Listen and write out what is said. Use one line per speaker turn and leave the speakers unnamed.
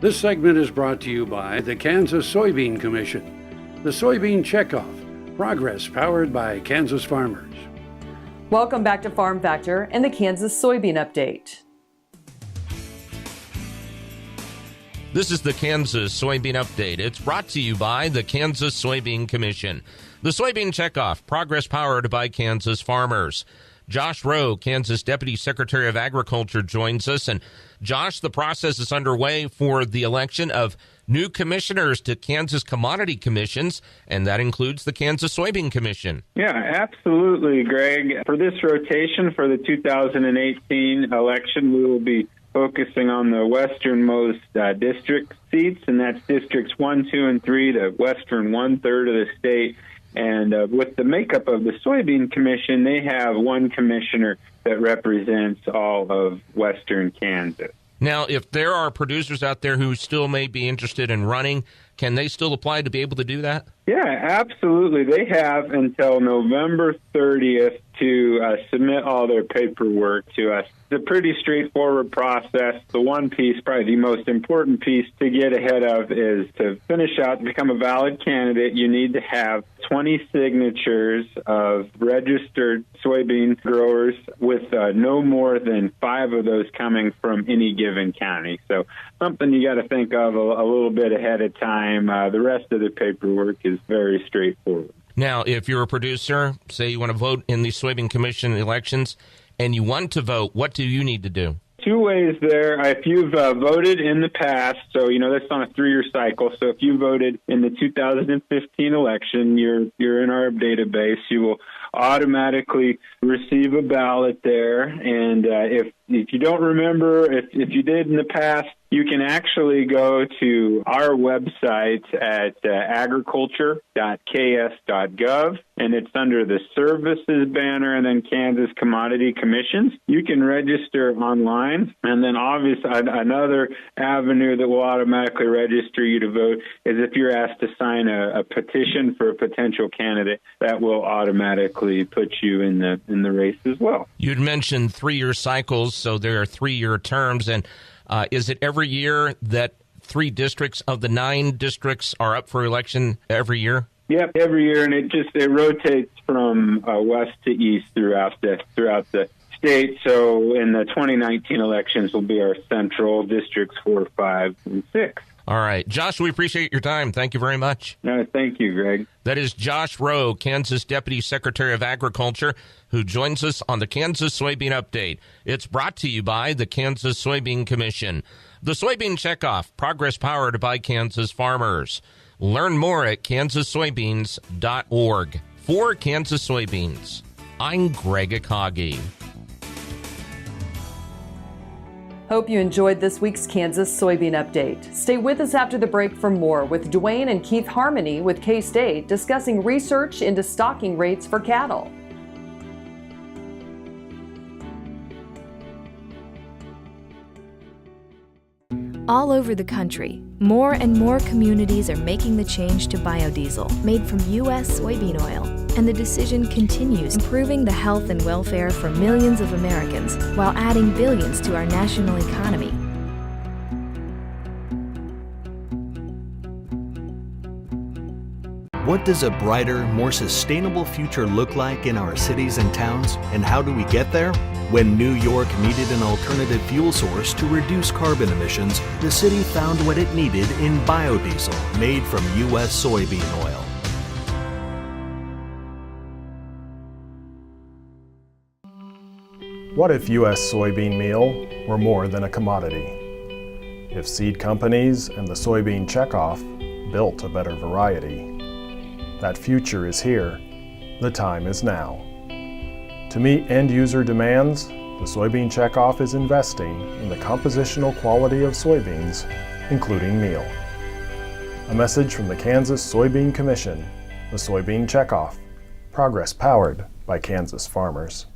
This segment is brought to you by the Kansas Soybean Commission. The Soybean Checkoff, progress powered by Kansas farmers.
Welcome back to Farm Factor and the Kansas Soybean Update.
This is the Kansas Soybean Update. It's brought to you by the Kansas Soybean Commission. The Soybean Checkoff, progress powered by Kansas farmers. Josh Roe, Kansas Deputy Secretary of Agriculture, joins us. And Josh, the process is underway for the election of new commissioners to Kansas commodity commissions, and that includes the Kansas Soybean Commission.
Yeah, absolutely, Greg. For this rotation for the 2018 election, we will be focusing on the westernmost district seats, and that's districts 1, 2, and 3, the western one-third of the state. And with the makeup of the Soybean Commission, they have one commissioner that represents all of western Kansas.
Now, if there are producers out there who still may be interested in running, can they still apply to be able to do that?
Yeah, absolutely. They have until November 30th to submit all their paperwork to us. It's a pretty straightforward process. The one piece, probably the most important piece to get ahead of, is to finish out, to become a valid candidate, you need to have 20 signatures of registered soybean growers with no more than 5 of those coming from any given county. So something you got to think of a little bit ahead of time. The rest of the paperwork is very straightforward.
Now, if you're a producer, say you want to vote in the Soybean Commission elections, and you want to vote, what do you need to do?
2 ways there. If you've voted in the past, so that's on a 3-year cycle. So if you voted in the 2015 election, you're in our database. You will automatically receive a ballot there. And if you don't remember, if you did in the past, you can actually go to our website at agriculture.ks.gov, and it's under the Services banner and then Kansas Commodity Commissions. You can register online, and then obviously another avenue that will automatically register you to vote is if you're asked to sign a petition for a potential candidate, that will automatically put you in the race as well.
You'd mentioned 3-year cycles, so there are 3-year terms, and is it every year that 3 districts of the 9 districts are up for election every year?
Yep, every year, and it rotates from west to east throughout the state. So in the 2019 elections will be our central districts 4, 5, and 6.
All right. Josh, we appreciate your time. Thank you very much.
No, thank you, Greg.
That is Josh Roe, Kansas Deputy Secretary of Agriculture, who joins us on the Kansas Soybean Update. It's brought to you by the Kansas Soybean Commission. The Soybean Checkoff, progress powered by Kansas farmers. Learn more at kansassoybeans.org. For Kansas Soybeans, I'm Greg Akagi.
Hope you enjoyed this week's Kansas Soybean Update. Stay with us after the break for more with Dwayne and Keith Harmony with K-State discussing research into stocking rates for cattle.
All over the country, more and more communities are making the change to biodiesel made from U.S. soybean oil. And the decision continues, improving the health and welfare for millions of Americans while adding billions to our national economy.
What does a brighter, more sustainable future look like in our cities and towns, and how do we get there? When New York needed an alternative fuel source to reduce carbon emissions, the city found what it needed in biodiesel made from U.S. soybean oil.
What if U.S. soybean meal were more than a commodity? If seed companies and the soybean checkoff built a better variety? That future is here. The time is now. To meet end-user demands, the soybean checkoff is investing in the compositional quality of soybeans, including meal. A message from the Kansas Soybean Commission, the Soybean Checkoff, progress powered by Kansas farmers.